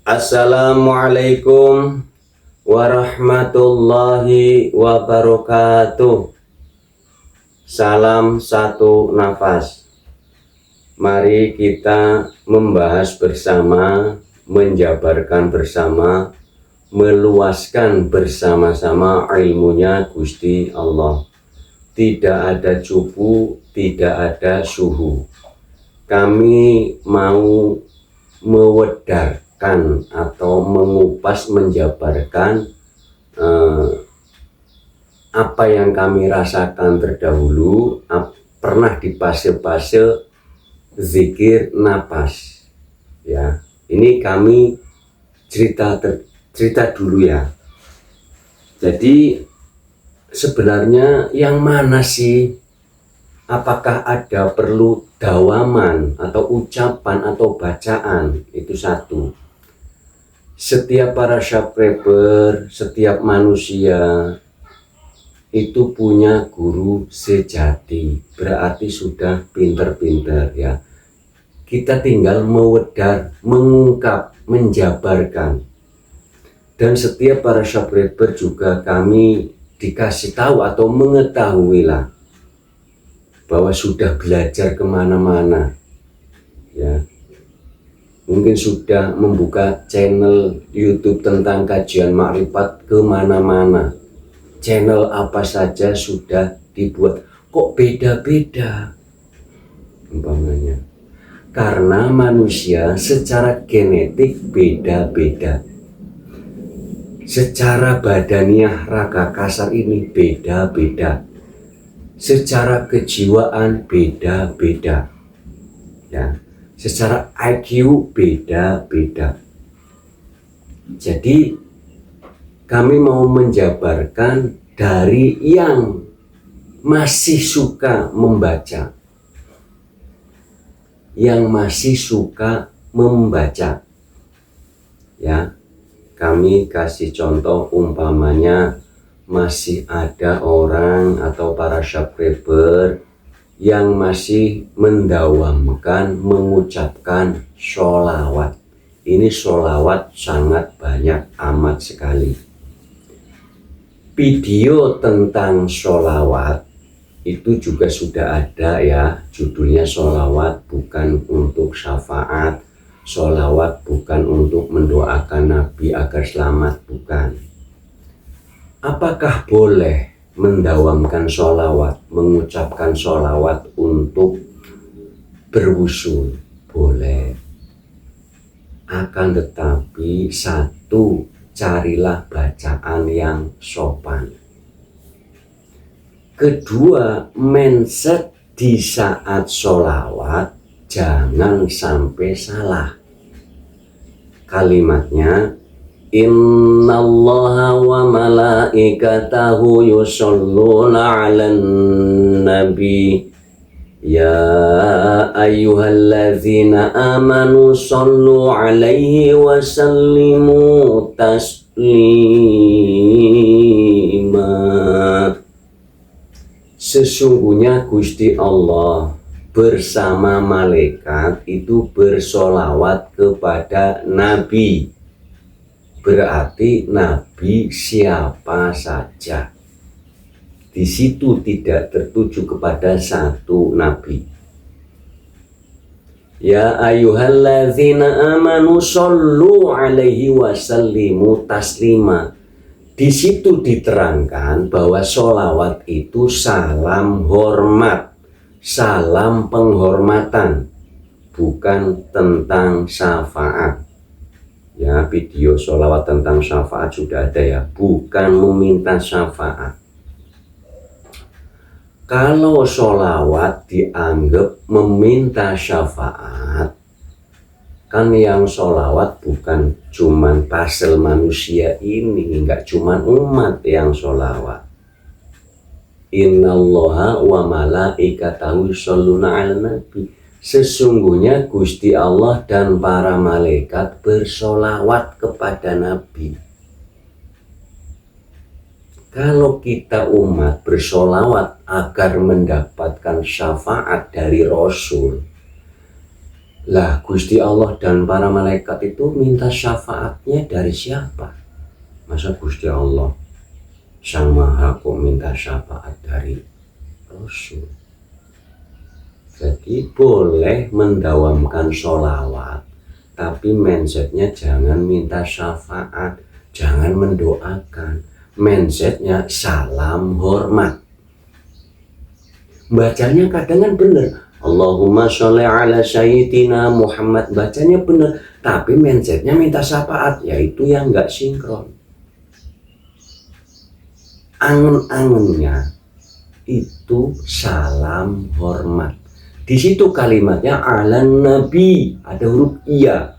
Assalamualaikum warahmatullahi wabarakatuh. Salam satu nafas. Mari kita membahas bersama, menjabarkan bersama, meluaskan bersama-sama ilmunya Gusti Allah. Tidak ada cupu, tidak ada suhu. Kami mau mewedarkan atau mengupas, menjabarkan apa yang kami rasakan terdahulu, pernah di fase-fase zikir napas. Ya, ini kami cerita dulu ya. Jadi sebenarnya yang mana sih? Apakah ada perlu dawaman atau ucapan atau bacaan? Itu satu. Setiap para subscriber, setiap manusia itu punya guru sejati, berarti sudah pinter-pinter ya. Kita tinggal mewedar, mengungkap, menjabarkan. Dan setiap para subscriber juga kami dikasih tahu atau mengetahui lah bahwa sudah belajar kemana-mana ya, mungkin sudah membuka channel YouTube tentang kajian makrifat kemana-mana, channel apa saja sudah dibuat. Kok beda-beda umpamanya? Karena manusia secara genetik beda-beda, secara badaniah raga kasar ini beda-beda, secara kejiwaan beda-beda ya, secara IQ beda-beda. Jadi kami mau menjabarkan dari yang masih suka membaca, yang masih suka membaca ya. Kami kasih contoh, umpamanya masih ada orang atau para subscriber yang masih mendawamkan, mengucapkan sholawat. Ini sholawat sangat banyak, amat sekali. Video tentang sholawat itu juga sudah ada ya, judulnya sholawat bukan untuk syafaat, sholawat bukan untuk mendoakan Nabi agar selamat, bukan. Apakah boleh mendawamkan sholawat, mengucapkan sholawat untuk berwusul? Boleh. Akan tetapi satu, carilah bacaan yang sopan. Kedua, mindset di saat sholawat jangan sampai salah. Kalimatnya, innallaha wa malaikatahu yusholluna 'alan nabi ya ayyuhalladzina amanu shollu 'alaihi wa sallimu taslima. Sesungguhnya Gusti Allah bersama malaikat itu bersolawat kepada Nabi. Berarti Nabi siapa saja. Di situ tidak tertuju kepada satu Nabi. Ya ayyuhalladzina amanu shollu alaihi wasallimu taslima. Di situ diterangkan bahwa sholawat itu salam hormat, salam penghormatan, bukan tentang syafaat. Ya, video sholawat tentang syafaat sudah ada ya, bukan meminta syafaat. Kalau sholawat dianggap meminta syafaat, kan yang sholawat bukan cuman pasel manusia ini, enggak cuman umat yang sholawat. Innallaha wa malaikatahu yusholluna 'alan nabi. Sesungguhnya Gusti Allah dan para malaikat bersolawat kepada Nabi. Kalau kita umat bersolawat agar mendapatkan syafaat dari Rasul, Lah Gusti Allah dan para malaikat itu minta syafaatnya dari siapa? Masa Gusti Allah Sang Maha kok minta syafaat dari Rasul? Jadi boleh mendawamkan sholawat, tapi mindsetnya jangan minta syafaat, jangan mendoakan. Mindsetnya salam hormat. Bacanya kadang kan bener, Allahumma sholli ala sayyidina Muhammad, bacanya bener, tapi mindsetnya minta syafaat, yaitu yang nggak sinkron. Angen-angennya itu salam hormat. Di situ kalimatnya ala nabi, ada huruf iya.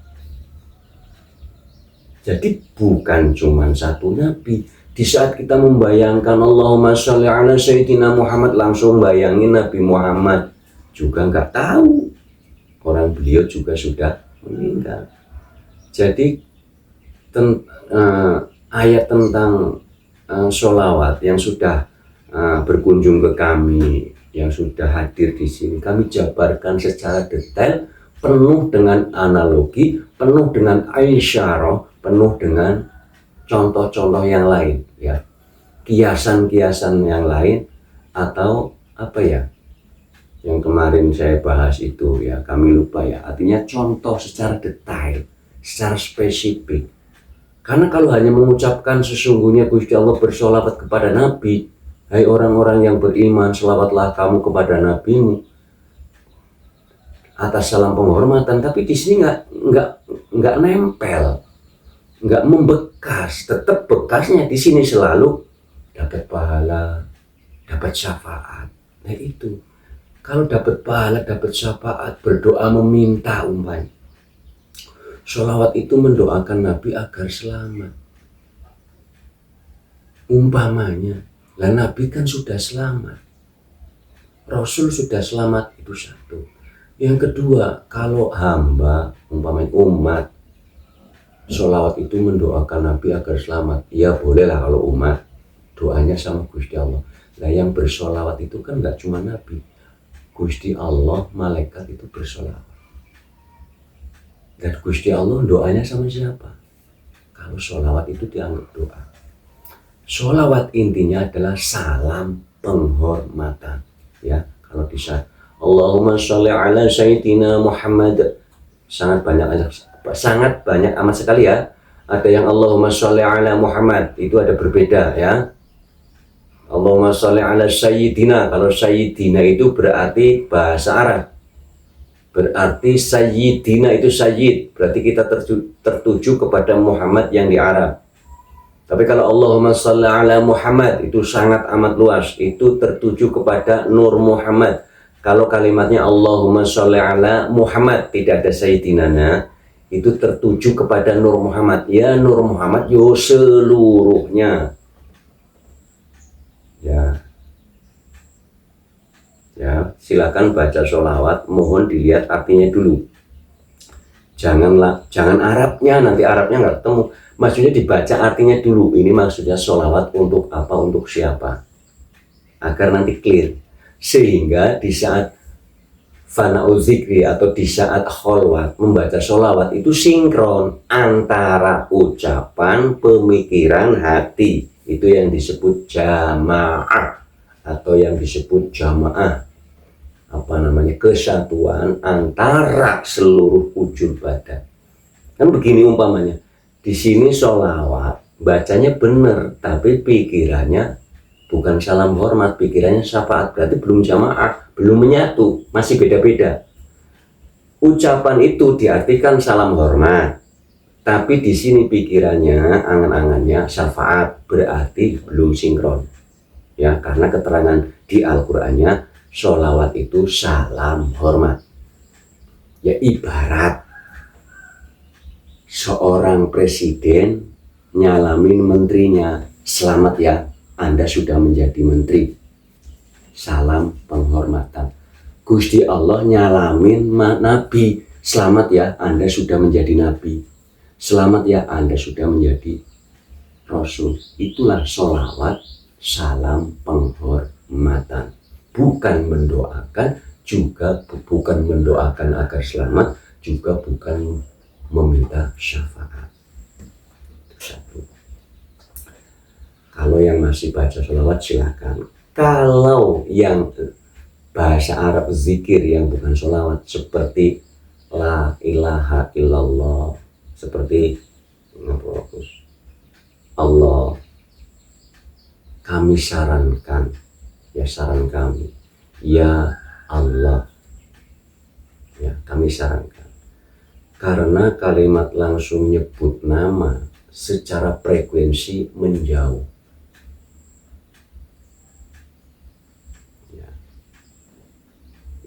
Jadi bukan cuma satu nabi. Di saat kita membayangkan Allahumma sholli ala sayyidina Muhammad, langsung bayangin Nabi Muhammad, juga nggak tahu orang beliau juga sudah meninggal. Jadi ayat tentang sholawat yang sudah berkunjung ke kami, yang sudah hadir di sini, kami jabarkan secara detail, penuh dengan analogi, penuh dengan isyarah, penuh dengan contoh-contoh yang lain, ya, kiasan-kiasan yang lain, atau apa ya, yang kemarin saya bahas itu, ya, kami lupa ya, artinya contoh secara detail, secara spesifik. Karena kalau hanya mengucapkan sesungguhnya Gusti Allah bersolawat kepada Nabi, hai orang-orang yang beriman, selawatlah kamu kepada Nabimu atas salam penghormatan, tapi di sini nggak nempel, nggak membekas. Tetap bekasnya di sini selalu dapat pahala, dapat syafaat. Nah itu, kalau dapat pahala, dapat syafaat, berdoa meminta umpamanya, sholawat itu mendoakan Nabi agar selamat. Umpamanya, lah Nabi kan sudah selamat, Rasul sudah selamat, itu satu. Yang kedua, kalau hamba, umpamanya umat, sholawat itu mendoakan Nabi agar selamat, ya bolehlah kalau umat doanya sama Gusti Allah. Nah yang bersholawat itu kan nggak cuma Nabi, Gusti Allah, malaikat itu bersholawat. Dan Gusti Allah doanya sama siapa? Kalau sholawat itu dianggap doa. Sholawat intinya adalah salam penghormatan, ya. Kalau bisa Allahumma sholli ala sayyidina Muhammad, sangat banyak amat sekali ya. Ada yang Allahumma sholli ala Muhammad, itu ada berbeda ya. Allahumma sholli ala sayyidina, kalau sayyidina itu berarti bahasa Arab, berarti sayyidina itu sayyid, berarti kita tertuju kepada Muhammad yang di Arab. Tapi kalau Allahumma sholli ala Muhammad itu sangat amat luas, itu tertuju kepada Nur Muhammad. Kalau kalimatnya Allahumma sholli ala Muhammad, tidak ada sayyidinana, itu tertuju kepada Nur Muhammad. Ya Nur Muhammad, yo seluruhnya. Ya, silakan baca sholawat, mohon dilihat artinya dulu. Jangan Arabnya, nanti Arabnya nggak ketemu. Maksudnya dibaca artinya dulu. Ini maksudnya sholawat untuk apa, untuk siapa, agar nanti clear. Sehingga di saat fana'u zikri atau di saat kholwat membaca sholawat itu sinkron antara ucapan, pemikiran, hati. Itu yang disebut jamaah atau yang disebut jamaah, apa namanya, kesatuan antara seluruh ujul badan. Kan begini umpamanya, di sini sholawat bacanya benar, tapi pikirannya bukan salam hormat, pikirannya syafaat, berarti belum jamaah, belum menyatu, masih beda-beda. Ucapan itu diartikan salam hormat, tapi di sini pikirannya, angan-angannya syafaat, berarti belum sinkron. Ya, karena keterangan di Al-Qur'annya sholawat itu salam hormat. Ya ibarat seorang presiden nyalamin menterinya, selamat ya, Anda sudah menjadi menteri. Salam penghormatan. Gusti Allah nyalamin Nabi, selamat ya, Anda sudah menjadi Nabi. Selamat ya, Anda sudah menjadi Rasul. Itulah sholawat, salam penghormatan. Bukan mendoakan, juga bukan mendoakan agar selamat, juga bukan meminta syafaat. Itu satu. Kalau yang masih baca sholawat silakan. Kalau yang bahasa Arab zikir yang bukan sholawat seperti la ilaha illallah, seperti Allah, kami sarankan, ya saran kami, ya Allah, ya kami sarankan. Karena kalimat langsung nyebut nama secara frekuensi menjauh. Ya.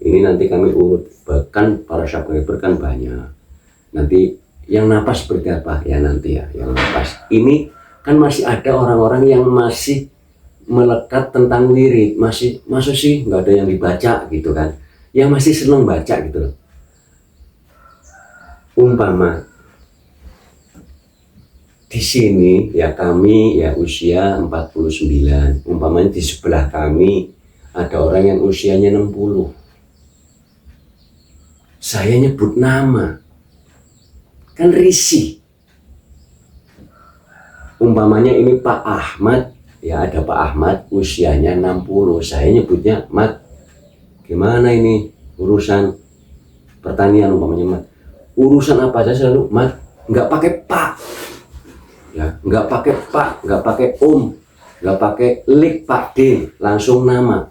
Ini nanti kami urut, bahkan para subscriber kan banyak. Nanti yang napas seperti apa ya nanti ya, yang napas. Ini kan masih ada orang-orang yang masih melekat tentang lirik, masih sih nggak ada yang dibaca gitu kan, yang masih seneng baca gitu loh. Umpama di sini ya kami ya usia 49, umpamanya di sebelah kami ada orang yang usianya 60, saya nyebut nama kan risih. Umpamanya ini Pak Ahmad, ya ada Pak Ahmad usianya 60, saya nyebutnya Mat, gimana ini urusan pertanian umpamanya Mat, urusan apa aja selalu Mat, nggak pakai Pak, ya nggak pakai Pak, nggak pakai nggak pakai lik Pak D, langsung nama.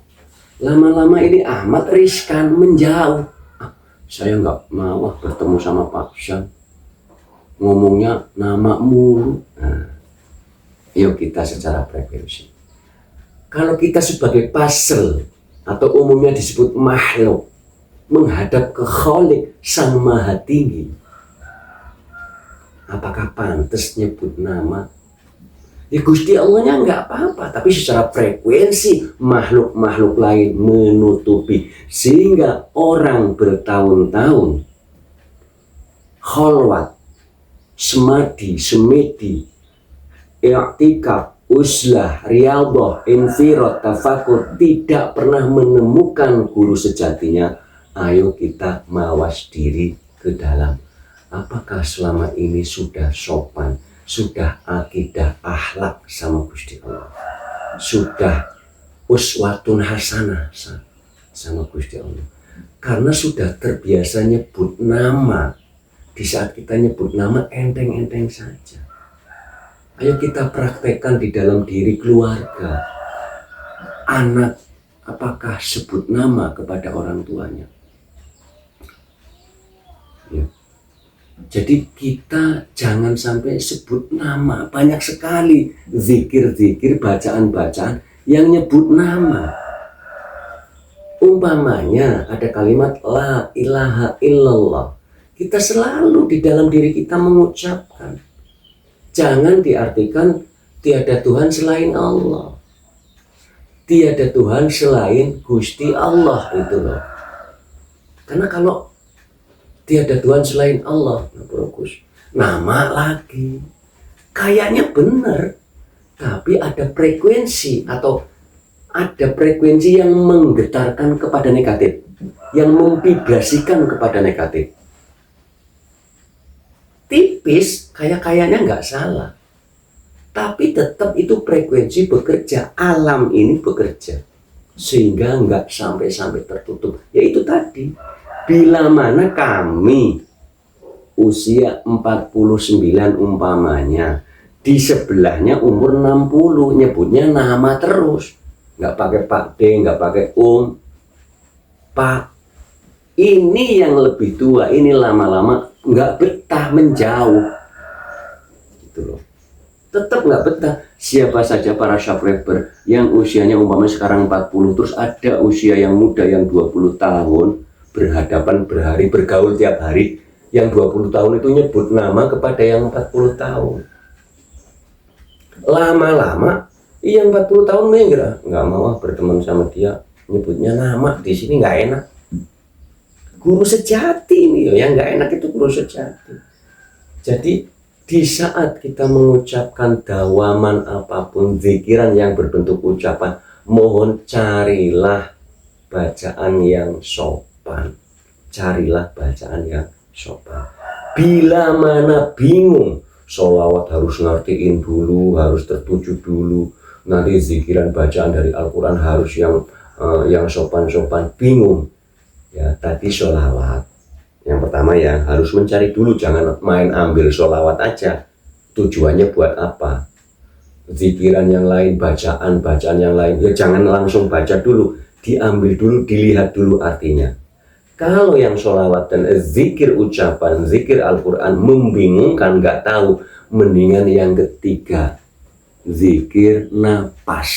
Lama-lama ini Ahmad riskan menjauh. Saya nggak mau bertemu sama Pak Syam, ngomongnya nama mulu. Nah, yuk kita secara frekuensi. Kalau kita sebagai pasel atau umumnya disebut makhluk menghadap ke Khalik Sang Maha Tinggi, apakah pantas nyebut nama? Ya Gusti Allahnya nggak apa-apa, tapi secara frekuensi makhluk-makhluk lain menutupi, sehingga orang bertahun-tahun kholwat, semadi, semedi, i'tikaf, uzlah, riyadhah, infirad, tafakur, tidak pernah menemukan guru sejatinya. Ayo kita mawas diri ke dalam. Apakah selama ini sudah sopan, sudah akidah akhlak sama Gusti Allah, sudah uswatun hasanah sama Gusti Allah? Karena sudah terbiasa nyebut nama. Di saat kita nyebut nama enteng-enteng saja. Ayo kita praktekkan di dalam diri keluarga. Anak, apakah sebut nama kepada orang tuanya? Ya. Jadi kita jangan sampai sebut nama. Banyak sekali zikir-zikir, bacaan-bacaan yang nyebut nama. Umpamanya ada kalimat la ilaha illallah. Kita selalu di dalam diri kita mengucapkan. Jangan diartikan tiada Tuhan selain Allah. Tiada Tuhan selain Gusti Allah itu loh. Karena kalau tiada Tuhan selain Allah, nama lagi. Kayaknya benar, tapi ada frekuensi atau ada frekuensi yang menggetarkan kepada negatif, yang memvibrasikan kepada negatif. Tipis, kayaknya nggak salah. Tapi tetap itu frekuensi bekerja, alam ini bekerja. Sehingga nggak sampai tertutup. Yaitu tadi, bila mana kami usia 49 umpamanya, di sebelahnya umur 60, nyebutnya nama terus. Nggak pakai Pak D, nggak pakai Pak. Ini yang lebih tua, ini lama-lama nggak betah menjauh gitu loh, tetap nggak betah. Siapa saja para subscriber yang usianya umpamanya sekarang 40, terus ada usia yang muda yang 20 tahun berhadapan berhari, bergaul tiap hari, yang 20 tahun itu nyebut nama kepada yang 40 tahun. Lama-lama yang 40 tahun nggak mau berteman sama dia, nyebutnya nama di sini nggak enak. Guru sejati ini yang nggak enak itu guru sejati. Jadi di saat kita mengucapkan dawaman apapun, zikiran yang berbentuk ucapan, mohon carilah bacaan yang sopan, carilah bacaan yang sopan. Bila mana bingung, sholawat harus ngertiin dulu, harus tertuju dulu. Nanti zikiran bacaan dari Al-Quran harus yang sopan-sopan. Bingung, ya tadi sholawat. Yang pertama ya harus mencari dulu, jangan main ambil sholawat aja. Tujuannya buat apa? Zikiran yang lain, bacaan yang lain, ya jangan langsung baca dulu, diambil dulu, dilihat dulu artinya. Kalau yang sholawat dan zikir ucapan, zikir Al-Quran membingungkan, nggak tahu, mendingan yang ketiga, zikir napas.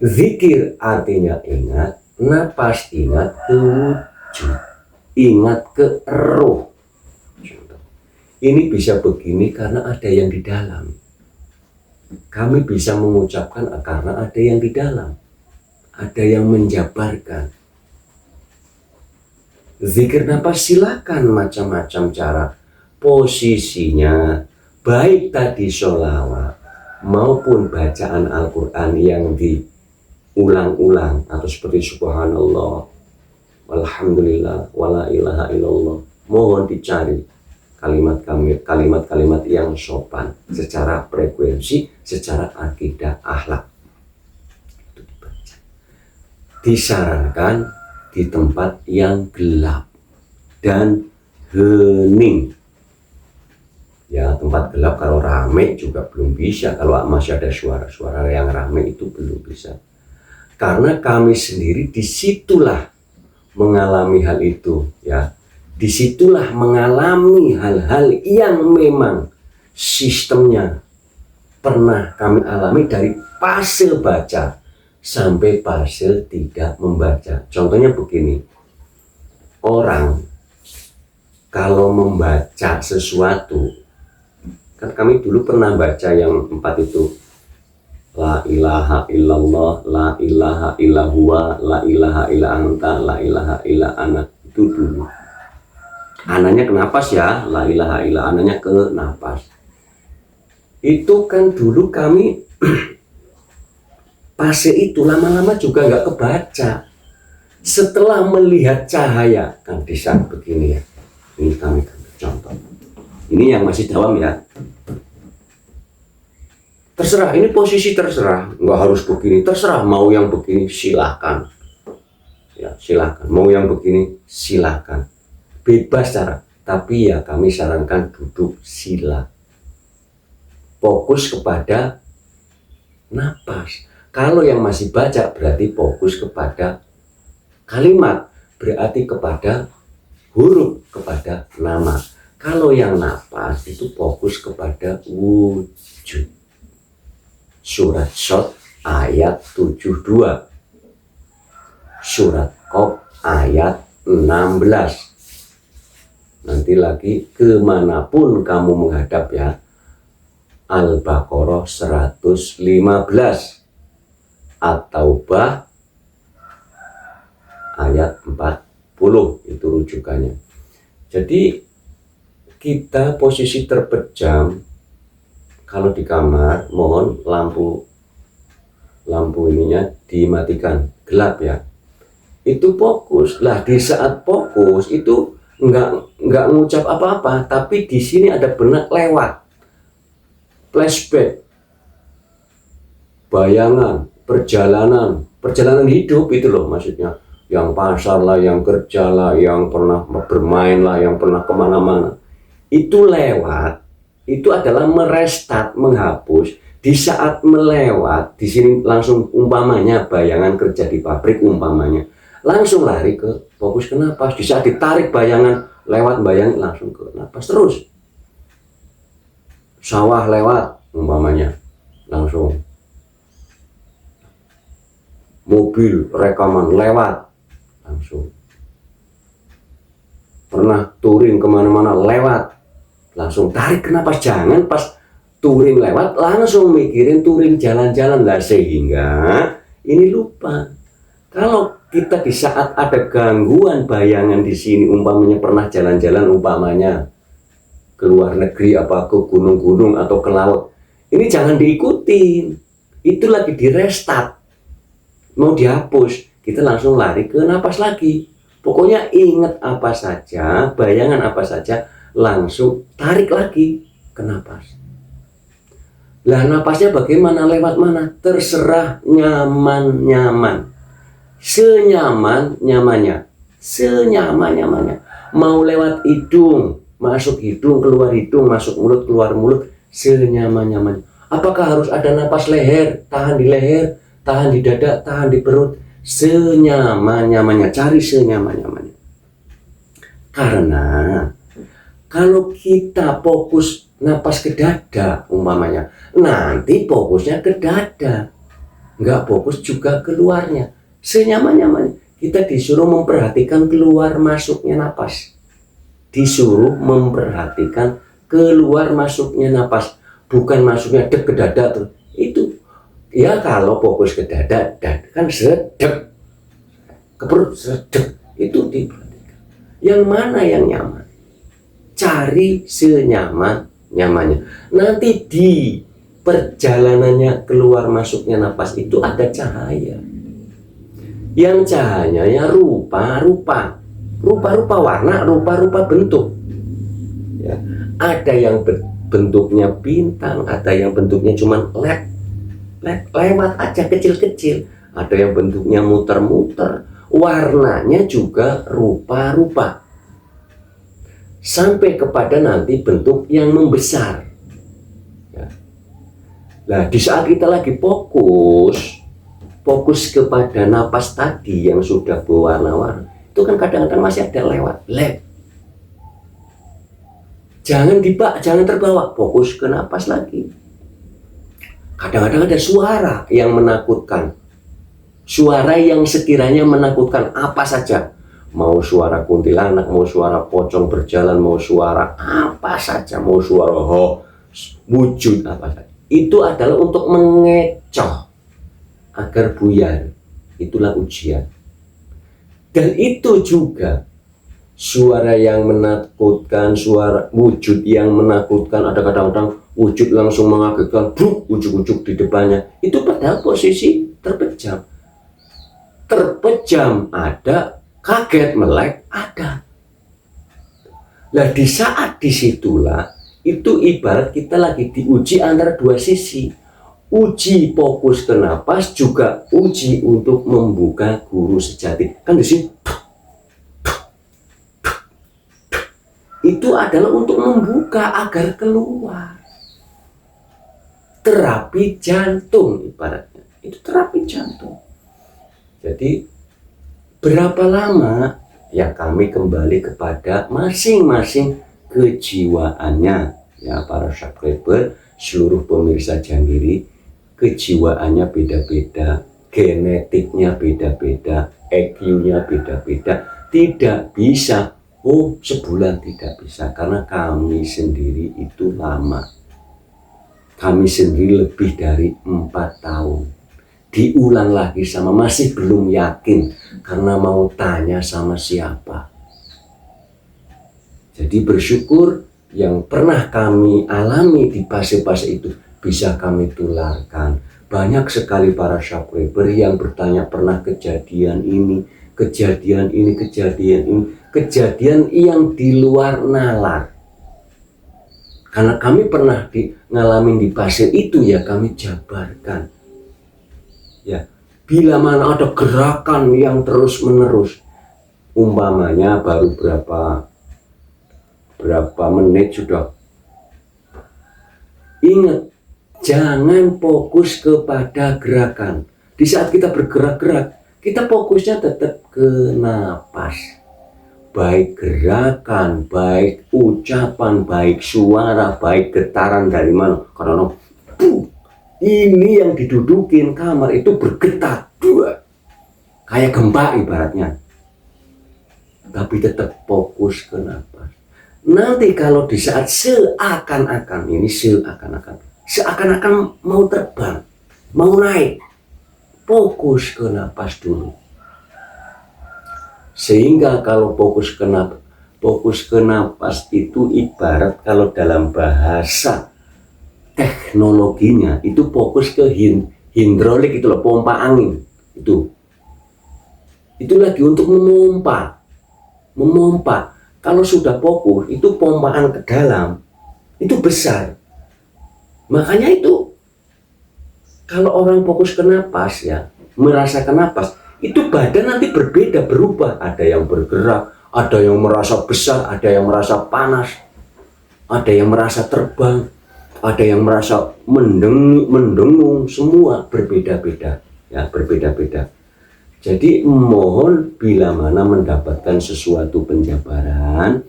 Zikir artinya ingat, napas ingat ke wujud, ingat ke roh. Ini bisa begini karena ada yang di dalam. Kami bisa mengucapkan karena ada yang di dalam, ada yang menjabarkan. Zikir napas silakan macam-macam cara, posisinya baik tadi sholawat maupun bacaan Al-Quran yang diulang-ulang atau seperti subhanallah, walhamdulillah, wala ilaha illallah. Mohon dicari kalimat-kalimat yang sopan secara frekuensi, secara akidah akhlak. Itu dibaca. Disarankan di tempat yang gelap dan hening. Ya, tempat gelap kalau rame juga belum bisa. Kalau masih ada suara-suara yang rame itu belum bisa. Karena kami sendiri disitulah mengalami hal itu, ya. Disitulah mengalami hal-hal yang memang sistemnya pernah kami alami dari fase baca sampai fase tidak membaca. Contohnya begini, orang kalau membaca sesuatu, kan kami dulu pernah baca yang 4 itu, la ilaha illallah, la ilaha illahuwa, la ilaha illa anta, la ilaha illa ana, itu dulu. Ananya ke napas ya, la ilaha illa, ananya ke napas. Itu kan dulu kami fase itu lama-lama juga nggak kebaca. Setelah melihat cahaya, kan di saat begini ya, ini kami contoh. Ini yang masih dalam ya. Terserah, ini posisi terserah, nggak harus begini, terserah mau yang begini silahkan. Ya silahkan, mau yang begini silahkan. Bebas cara, tapi ya kami sarankan duduk sila, fokus kepada napas. Kalau yang masih baca berarti fokus kepada kalimat, berarti kepada huruf, kepada nama. Kalau yang napas itu fokus kepada wujud. Surat Shot ayat 72, surat Qaf ayat 16. Nanti lagi kemanapun kamu menghadap ya, Al-Baqarah 115, At-Taubah ayat 40, itu rujukannya. Jadi kita posisi terpejam. Kalau di kamar mohon lampu ininya dimatikan, gelap ya. Itu fokus lah. Di saat fokus itu nggak ngucap apa-apa, tapi di sini ada benak lewat, flashback, bayangan, perjalanan hidup itu loh maksudnya. Yang pasar lah, yang kerja lah, yang pernah bermain lah, yang pernah kemana-mana. Itu lewat, itu adalah merestart, menghapus. Di saat melewat, di sini langsung umpamanya bayangan kerja di pabrik umpamanya, langsung lari ke fokus ke napas. Di saat ditarik bayangan, lewat bayang langsung ke napas terus. Sawah lewat umpamanya, langsung. Mobil rekaman lewat, langsung. Pernah touring kemana-mana lewat, langsung tarik ke napas. Jangan pas touring lewat langsung mikirin touring jalan-jalan lah, sehingga ini lupa. Kalau kita di saat ada gangguan bayangan di sini, umpamanya pernah jalan-jalan, umpamanya ke luar negeri, apa ke gunung-gunung atau ke laut, ini jangan diikutin. Itu lagi di restart, mau dihapus, kita langsung lari ke napas lagi, Pokoknya ingat apa saja, bayangan apa saja, langsung tarik lagi ke napas. Lah napasnya bagaimana, lewat mana? Terserah, nyaman-nyaman. Senyaman-nyamannya. Senyaman-nyamannya. Mau lewat hidung, masuk hidung, keluar hidung, masuk mulut, keluar mulut, senyaman-nyamannya. Apakah harus ada napas leher, tahan di leher, tahan di dada, tahan di perut? Senyaman-nyamannya, cari senyaman-nyamannya. Karena kalau kita fokus napas ke dada umpamanya, nanti fokusnya ke dada, nggak fokus juga keluarnya. Senyaman-nyamannya, kita disuruh memperhatikan keluar masuknya napas, disuruh memperhatikan keluar masuknya napas, bukan masuknya dek ke dada tuh. Itu ya kalau fokus ke dada, kan sedek, ke perut sedek, itu diperhatikan. Yang mana yang nyaman? Cari senyaman-nyamannya. Nanti di perjalanannya keluar masuknya napas itu ada cahaya. Yang cahayanya rupa-rupa warna, rupa-rupa bentuk. Ya. Ada yang bentuknya bintang, ada yang bentuknya cuma lewat aja kecil-kecil, ada yang bentuknya muter-muter, warnanya juga rupa-rupa. Sampai kepada nanti bentuk yang membesar. Ya. Nah, di saat kita lagi fokus kepada napas tadi yang sudah berwarna-warni, itu kan kadang-kadang masih ada lewat. Jangan terbawa, fokus ke napas lagi. Kadang-kadang ada suara yang menakutkan. Suara yang sekiranya menakutkan apa saja. Mau suara kuntilanak, mau suara pocong berjalan, mau suara apa saja, mau suara wujud apa saja. Itu adalah untuk mengecoh agar buyar. Itulah ujian. Dan itu juga suara yang menakutkan, suara wujud yang menakutkan, ada kadang-kadang wujud langsung mengagetkan, ujuk-ujuk di depannya. Itu pada posisi terpejam. Terpejam ada, kaget melek ada. Nah, di saat disitulah itu ibarat kita lagi diuji antara dua sisi. Uji fokus ke napas, juga uji untuk membuka guru sejati. Kan di sini itu adalah untuk membuka agar keluar. Terapi jantung ibaratnya. Itu terapi jantung. Jadi berapa lama? Ya kami kembali kepada masing-masing kejiwaannya. Ya para subscriber, seluruh pemirsa Jangkiri, kejiwaannya beda-beda, genetiknya beda-beda, EQ-nya beda-beda. Tidak bisa, sebulan tidak bisa, karena kami sendiri itu lama. Kami sendiri lebih dari 4 tahun. Diulang lagi sama masih belum yakin karena mau tanya sama siapa. Jadi bersyukur yang pernah kami alami di fase-fase itu bisa kami tularkan. Banyak sekali para subscriber yang bertanya pernah kejadian ini, kejadian ini, kejadian yang di luar nalar. Karena kami pernah ngalamin di fase itu, ya kami jabarkan. Ya, bila mana ada gerakan yang terus menerus, umpamanya baru berapa menit sudah, ingat, jangan fokus kepada gerakan. Di saat kita bergerak-gerak, kita fokusnya tetap ke napas. Baik gerakan, baik ucapan, baik suara, baik getaran dari mana. Karena ini yang didudukin kamar itu bergetar, kayak gempa ibaratnya. Tapi tetap fokus ke napas. Nanti kalau di saat seakan-akan mau terbang, mau naik, fokus ke napas dulu. Sehingga kalau fokus ke napas itu ibarat kalau dalam bahasa teknologinya itu fokus ke hidrolik, itu loh, pompa angin. Itu lagi untuk memompa memompa. Kalau sudah fokus, itu pompaan ke dalam, itu besar. Makanya itu, kalau orang fokus ke napas ya, merasakan napas, itu badan nanti berbeda, berubah. Ada yang bergerak, ada yang merasa besar, ada yang merasa panas, ada yang merasa terbang, ada yang merasa mendengung, semua berbeda-beda. Ya, berbeda-beda. Jadi mohon bila mana mendapatkan sesuatu penjabaran,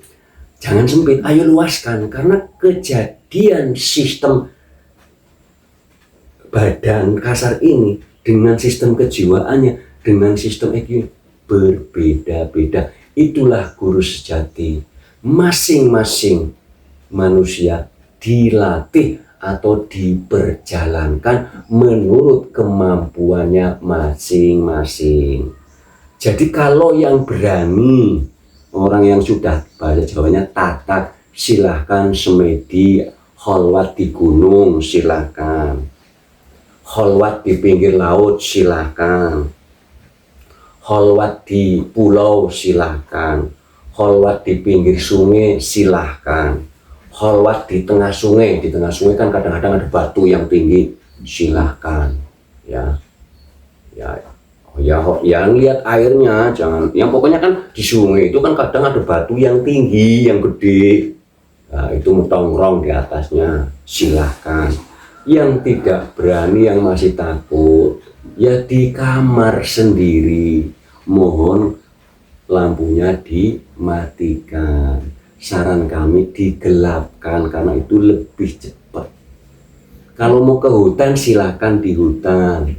jangan sempit, ayo luaskan. Karena kejadian sistem badan kasar ini dengan sistem kejiwaannya, dengan sistem EQ berbeda-beda. Itulah guru sejati. Masing-masing manusia dilatih atau diperjalankan menurut kemampuannya masing-masing. Jadi kalau yang berani, orang yang sudah bahasa Jawanya tatak, silahkan semedi, kholwat di gunung, silahkan. Kholwat di pinggir laut, silahkan. Kholwat di pulau, silahkan. Kholwat di pinggir sungai, silahkan. Kholwat di tengah sungai kan kadang-kadang ada batu yang tinggi, silahkan. Ya, yang lihat airnya, jangan. Yang pokoknya kan di sungai itu kan kadang ada batu yang tinggi, yang gede. Nah, itu metongkrong di atasnya, silahkan. Yang tidak berani, yang masih takut, ya di kamar sendiri. Mohon lampunya dimatikan. Saran kami digelapkan karena itu lebih cepat. Kalau mau ke hutan silahkan di hutan.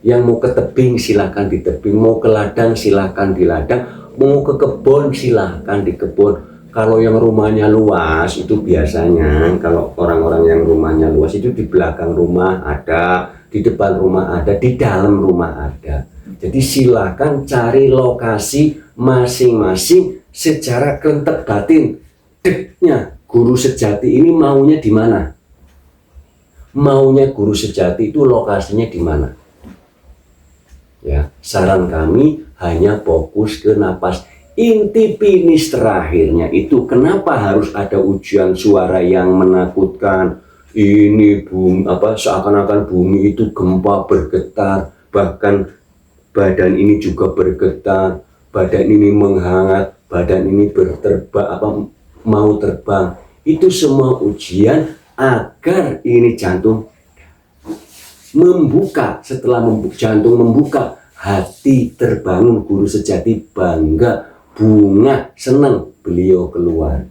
Yang mau ke tebing silahkan di tebing. Mau ke ladang silahkan di ladang. Mau ke kebun silahkan di kebun. Kalau yang rumahnya luas itu biasanya, kalau orang-orang yang rumahnya luas itu di belakang rumah ada, di depan rumah ada, di dalam rumah ada. Jadi silakan cari lokasi masing-masing secara kelentek batin. Deknya guru sejati ini maunya di mana? Maunya guru sejati itu lokasinya di mana? Ya, saran kami hanya fokus ke napas. Inti finish terakhirnya itu kenapa harus ada ujian suara yang menakutkan? Ini bumi seakan-akan bumi itu gempa bergetar, bahkan badan ini juga bergetar, badan ini menghangat, badan ini mau terbang. Itu semua ujian agar ini jantung membuka. Setelah jantung membuka, hati terbangun, guru sejati bangga, bunga senang, beliau keluar.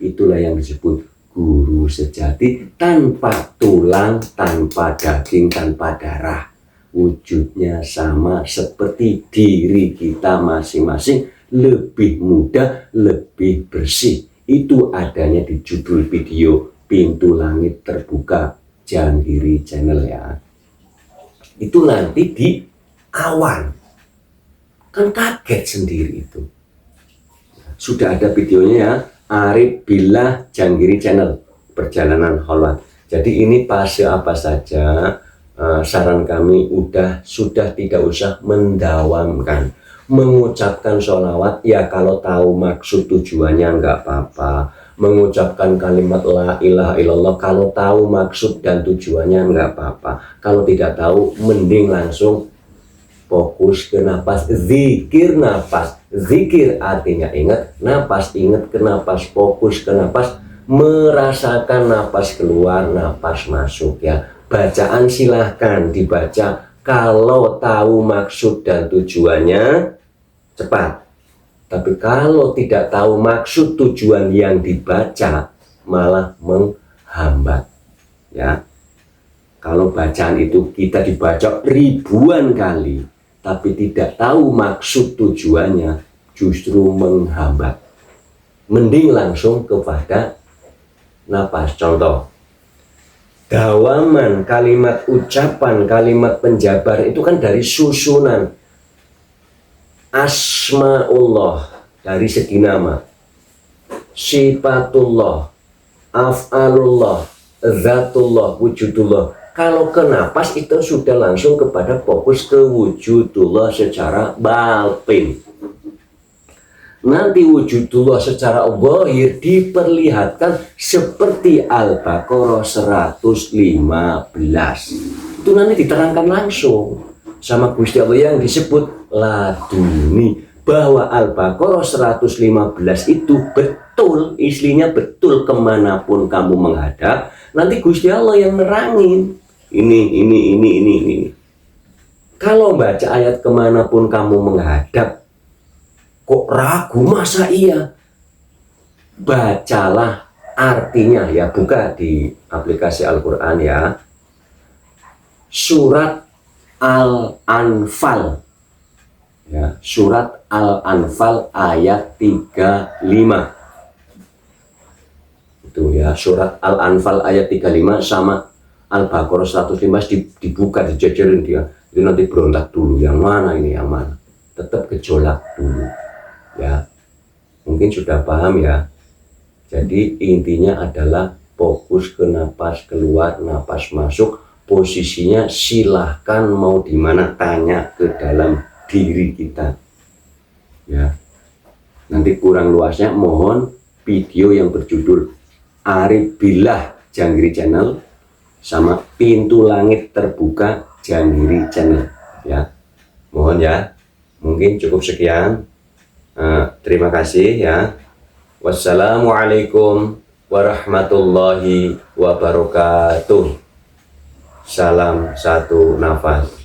Itulah yang disebut guru sejati, tanpa tulang, tanpa daging, tanpa darah. Wujudnya sama seperti diri kita masing-masing, lebih muda, lebih bersih. Itu adanya di judul video Pintu Langit Terbuka Janggiri Channel ya. Itu nanti di awan. Kan kaget sendiri itu. Sudah ada videonya ya, Arif Billah Janggiri Channel, perjalanan kholwat. Jadi ini fase apa saja, saran kami sudah tidak usah mendawamkan. Mengucapkan sholawat ya kalau tahu maksud tujuannya nggak apa-apa. Mengucapkan kalimat la ilaha illallah kalau tahu maksud dan tujuannya nggak apa-apa. Kalau tidak tahu mending langsung fokus ke napas, zikir napas. Zikir artinya ingat napas, ingat ke napas, fokus ke napas, merasakan napas keluar, napas masuk ya. Bacaan silahkan dibaca, kalau tahu maksud dan tujuannya cepat. Tapi kalau tidak tahu maksud tujuan yang dibaca malah menghambat ya. Kalau bacaan itu kita dibaca ribuan kali tapi tidak tahu maksud tujuannya, justru menghambat. Mending langsung kepada napas. Contoh, dawaman, kalimat ucapan, kalimat penjabar itu kan dari susunan asmaullah, dari segi nama, sifatullah, af'alullah, zatullah, wujudullah. Kalau ke napas itu sudah langsung kepada fokus ke wujudullah secara batin. nanti wujudullah secara zahir diperlihatkan seperti Al-Baqarah 115. Itu nanti diterangkan langsung sama Gusti Allah yang disebut laduni, bahwa Al-Baqarah 115 itu betul, islinya betul kemanapun kamu menghadap, nanti Gusti Allah yang nerangin ini. Kalau baca ayat kemanapun kamu menghadap kok ragu, masa iya? Bacalah artinya ya, buka di aplikasi Al-Quran ya, surat Al-Anfal ya, surat Al-Anfal ayat 35 itu ya, surat Al-Anfal ayat 35 sama Al-Baqarah 115 dibuka, dijajarin dia, itu nanti berontak dulu, yang mana ini, yang mana, tetap gejolak dulu ya. Mungkin sudah paham ya. Jadi intinya adalah fokus ke napas keluar, napas masuk. Posisinya silahkan mau di mana, tanya ke dalam diri kita ya. Nanti kurang luasnya mohon video yang berjudul Arif Billah Janggiri Channel sama Pintu Langit Terbuka Janggiri Channel ya. Mohon ya. Mungkin cukup sekian. Terima kasih ya. Wassalamualaikum warahmatullahi wabarakatuh. Salam satu nafas.